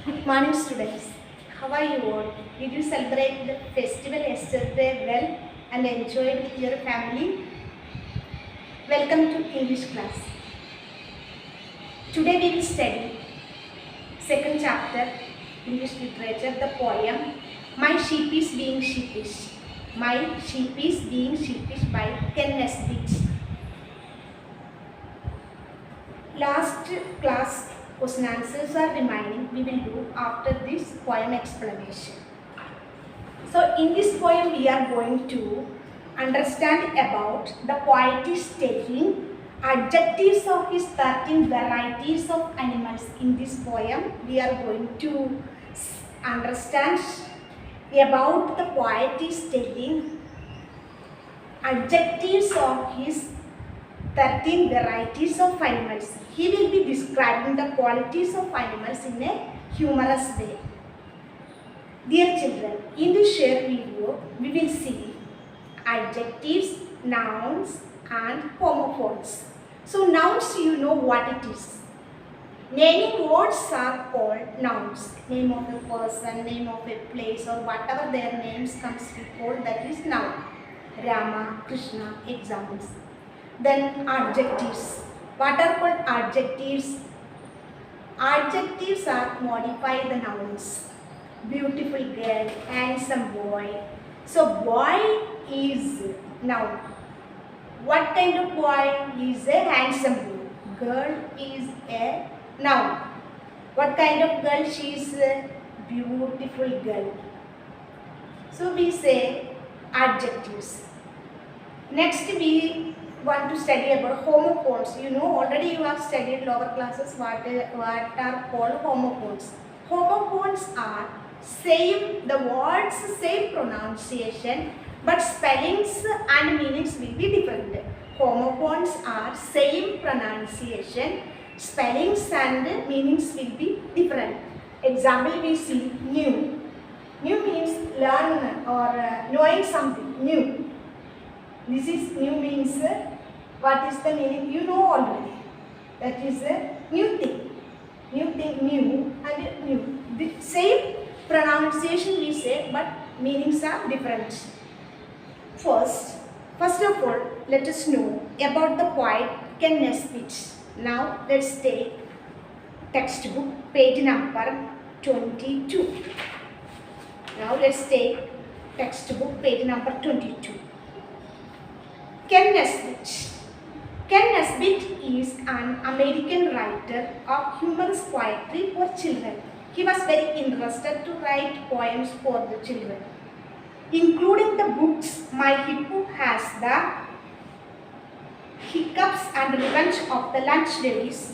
Good morning, students. How are you all? Did you celebrate the festival yesterday well and enjoy with your family? Welcome to English class. Today we will study second chapter English literature, the poem My Sheep is Being Sheepish. My Sheep is Being Sheepish by Ken Nesbitt. Last class question answers are remaining. We will do after this poem explanation. So in this poem we are going to understand about the poet is taking adjectives of his 13 varieties of animals. In this poem we are going to understand about the poet is taking adjectives of his 13 varieties of animals. He will be describing the qualities of animals in a humorous way. Dear children, in this short video, we will see adjectives, nouns and homophones. So nouns, you know what it is. Naming words are called nouns. Name of a person, name of a place or whatever their names comes before, that is noun. Rama, Krishna, examples. Then adjectives. What are called adjectives? Adjectives are modify the nouns. Beautiful girl, handsome boy. So boy is noun. What kind of boy is a handsome boy? Girl is a noun. What kind of girl? She is a beautiful girl. So we say adjectives. Next we want to study about homophones. You know already you have studied lower classes what are called homophones. Homophones are same, the words same pronunciation but spellings and meanings will be different. Homophones are same pronunciation, spellings and meanings will be different. Example we see new. New means learn or knowing something new. This is new means what is the meaning? You know already. That is a new thing. New thing, new and new. The same pronunciation we say but meanings are different. First of all, let us know about the poet Ken Nesbitt. Now let's take textbook page number 22. Now let's take textbook page number 22. Ken Nesbitt. Ken Nesbitt is an American writer of humorous poetry for children. He was very interested to write poems for the children, including the books My Hippo Has the Hiccups and Revenge of the Lunch Ladies.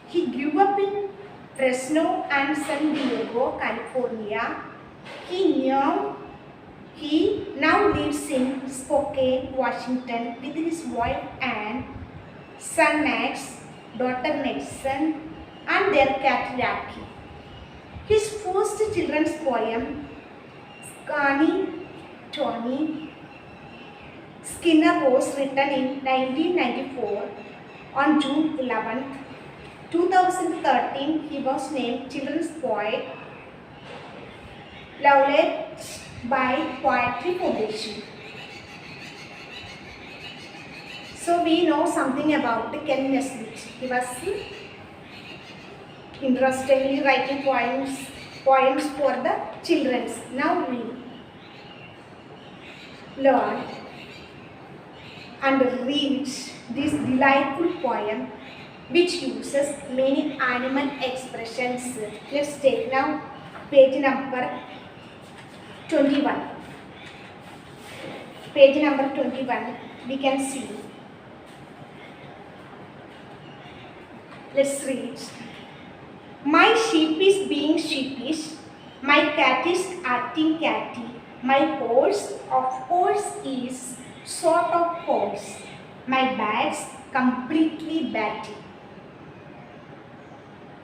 He grew up in Fresno and San Diego, California. He now lives in Spokane, Washington with his wife and son Max, daughter Nixon and their cat Rocky. His first children's poem, Scrawny Tony Skinner, was written in 1994 on June 11th. 2013, he was named Children's Poet Laureate by Poetry Foundation. So we know something about Ken Nesbitt. He was interestingly writing poems for the children. Now we learn and read this delightful poem which uses many animal expressions. Let's take now page number 21. Page number 21 we can see. Let's read. My sheep is being sheepish, my cat is acting catty, my horse of course is sort of horse, my bat's completely batty.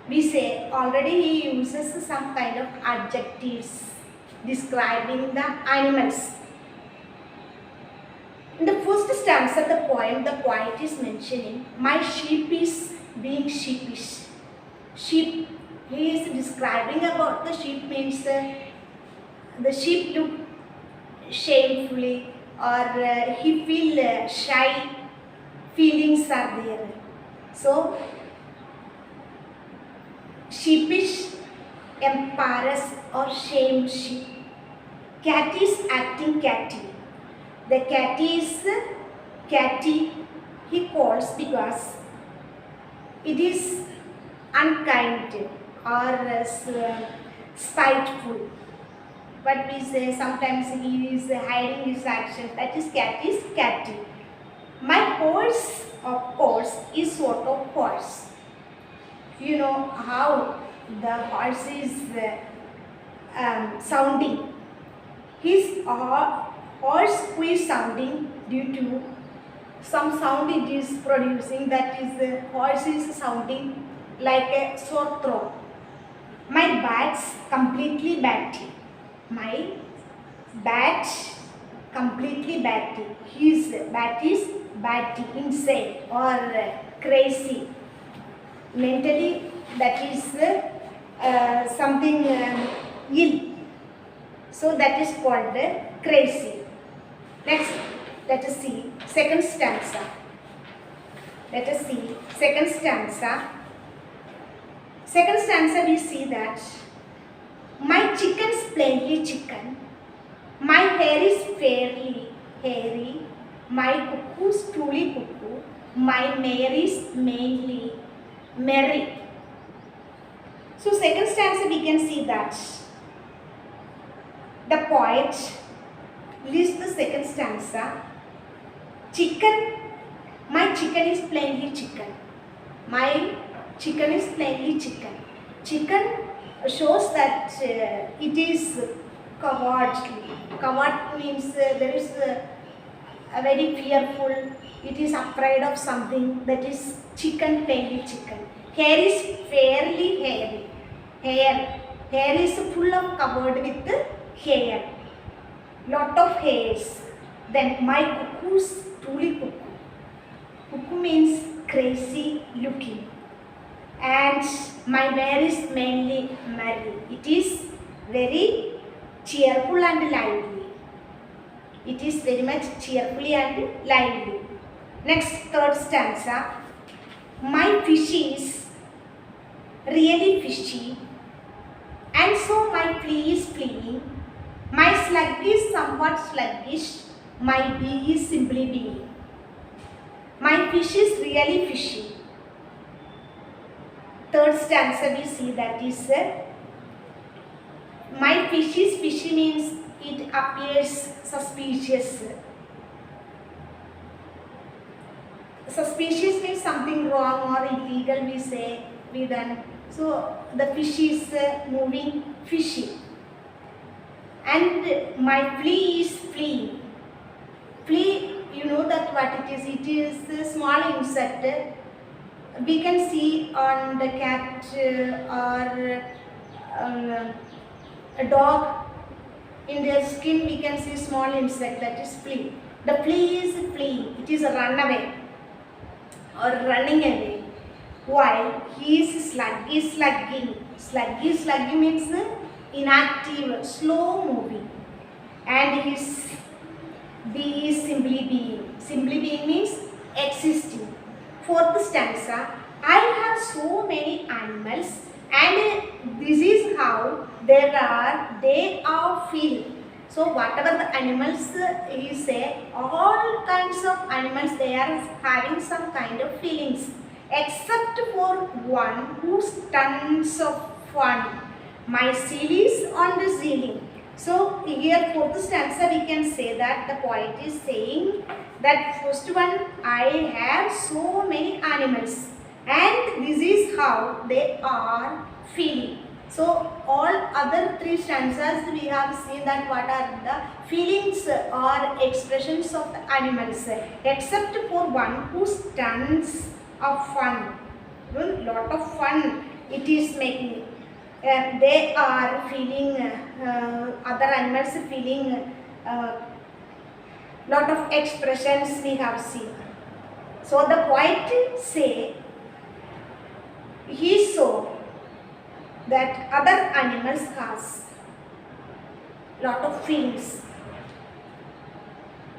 We say already he uses some kind of adjectives describing the animals. In the first stanza of the poem, the poet is mentioning, my sheep is being sheepish. Sheep He is describing about the sheep means the sheep look shamefully or he feel shy feelings are there. So sheepish, embarrassed or shamed sheep. Cat is acting catty. The cat is catty he calls because it is unkind or spiteful. But we say sometimes he is hiding his actions. That is cat is catty. My horse, of course, is sort of horse. You know how the horse is sounding. His horse who is sounding due to some sound it is producing, that is the horse is sounding like a sore throat. My bat's completely batty. My bat completely batty. His bat is batty, insane or crazy. Mentally that is something ill. So that is called crazy. Next, let us see second stanza. Let us see second stanza. Second stanza we see that my chicken's plainly chicken, my hair is fairly hairy, my cuckoo's truly cuckoo, my mare is mainly merry. So second stanza we can see that the poet lists the second stanza. Chicken, my chicken is plainly chicken. My chicken is plainly chicken. Chicken shows that it is cowardly. Coward means there is a very fearful, it is afraid of something, that is chicken, plainly chicken. Hair is fairly hairy. Hair is full of covered with hair. Lot of hairs. Then my cuckoo is truly cuckoo. Cuckoo means crazy looking. And my mare is mainly merry. It is very cheerful and lively. It is very much cheerfully and lively. Next, third stanza. My fish is really fishy, and so my flea is fleeing. My slug is somewhat sluggish. My bee is simply being. My fish is really fishy. Third stanza we see that is my fish is fishy means it appears suspicious. Suspicious means something wrong or illegal we say, we done. So the fish is moving fishy. And my flea is fleeing. Flea, you know that what it is. It is a small insect. We can see on the cat or a dog, in their skin we can see small insect, that is flea. The flea is fleeing, it is a runaway or running away, while he is slugging. Slugging means inactive, slow moving, and his bee is simply being. Simply being means existing. Fourth stanza, I have so many animals and this is how they are feeling. So whatever the animals he say, all kinds of animals, they are having some kind of feelings, except for one who stunts of fun. My seal is on the ceiling. So here fourth stanza we can say that the poet is saying that first one, I have so many animals and this is how they are feeling. So all other three stanzas we have seen that what are the feelings or expressions of the animals, except for one who stunts of fun. Lot of fun it is making. They are feeling, other animals feeling lot of expressions we have seen. So the poet say, he saw that other animals has lot of feelings.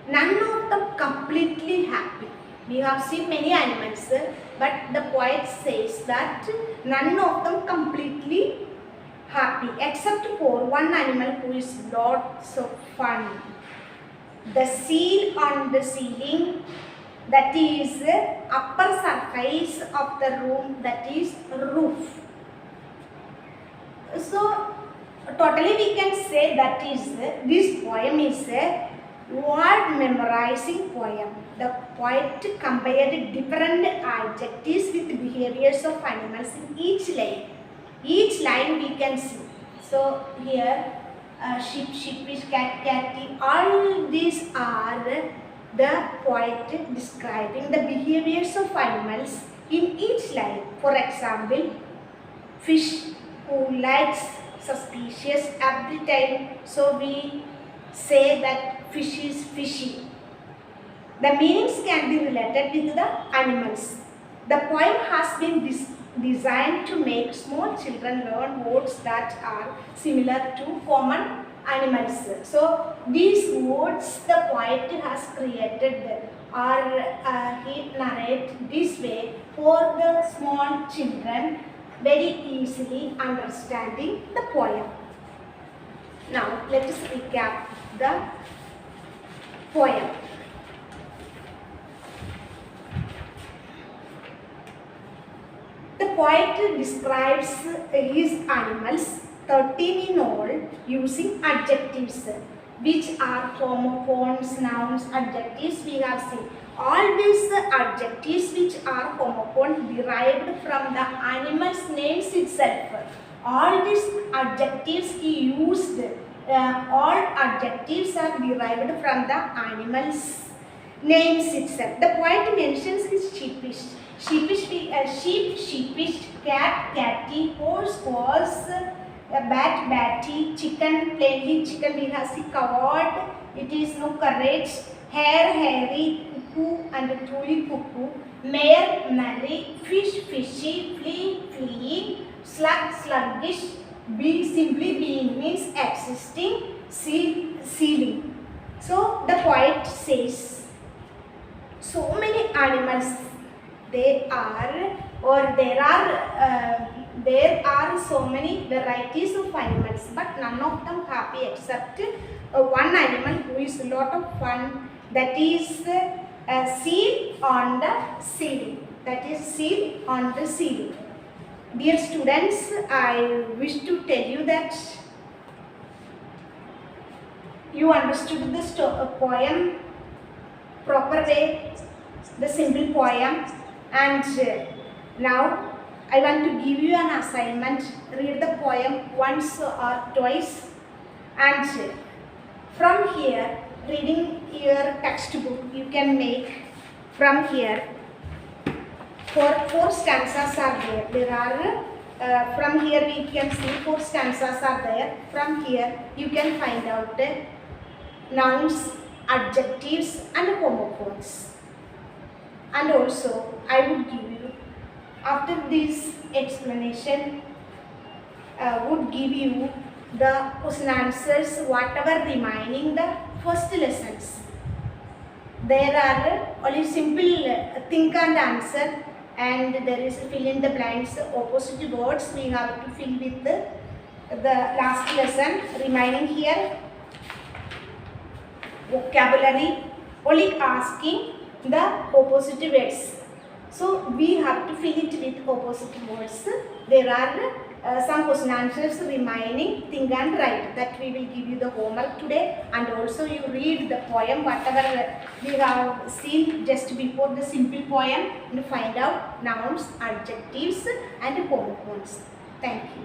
None of them completely happy. We have seen many animals, but the poet says that none of them completely happy except for one animal who is lots of fun. The seal on the ceiling, that is upper surface of the room, that is roof. So totally we can say that is this poem is a word memorizing poem. The poet compared different adjectives with behaviors of animals in each line. Each line we can see. So here sheep, sheepish, cat, catty, all these are the poet describing the behaviors of animals in each line. For example, fish who likes suspicious every time, so we say that fish is fishy. The meanings can be related with the animals. The poem has been designed to make small children learn words that are similar to common animals. So these words the poet has created or he narrate this way for the small children very easily understanding the poem. Now let us recap the poem. The poet describes his animals, 13 in all, using adjectives, which are homophones, nouns, adjectives we have seen. All these adjectives which are homophones derived from the animal's names itself. All these adjectives he used, all adjectives are derived from the animal's names itself. The poet mentions his sheepish. Sheep, sheepish, cat, catty, horse, horse, bat, batty, chicken, plainly chicken, we have see coward, it is no courage, hare, hairy, cuckoo and truly cuckoo, mare, merry, fish, fishy, flea, fleeing, slug, sluggish, be, simply being means existing, seal, sealing. So the poet says, so many animals there are so many varieties of animals, but none of them happy except one animal who is a lot of fun, that is a seal on the ceiling. That is seal on the ceiling. Dear students, I wish to tell you that you understood the poem proper way, the simple poem. And now I want to give you an assignment. Read the poem once or twice, and from here, reading your textbook, you can make from here four stanzas are there. There are from here we can see 4 stanzas are there. From here you can find out the nouns, adjectives and homophones. And also I would give you, after this explanation, would give you the question answers whatever remaining the first lessons. There are only simple think and answer, and there is fill in the blanks, opposite words we have to fill with the last lesson. Remaining here vocabulary, only asking the opposite words. So we have to fill it with opposite words. There are some question answers remaining, think and write. That we will give you the homework today, and also you read the poem whatever we have seen just before, the simple poem, and find out nouns, adjectives and homophones. Thank you.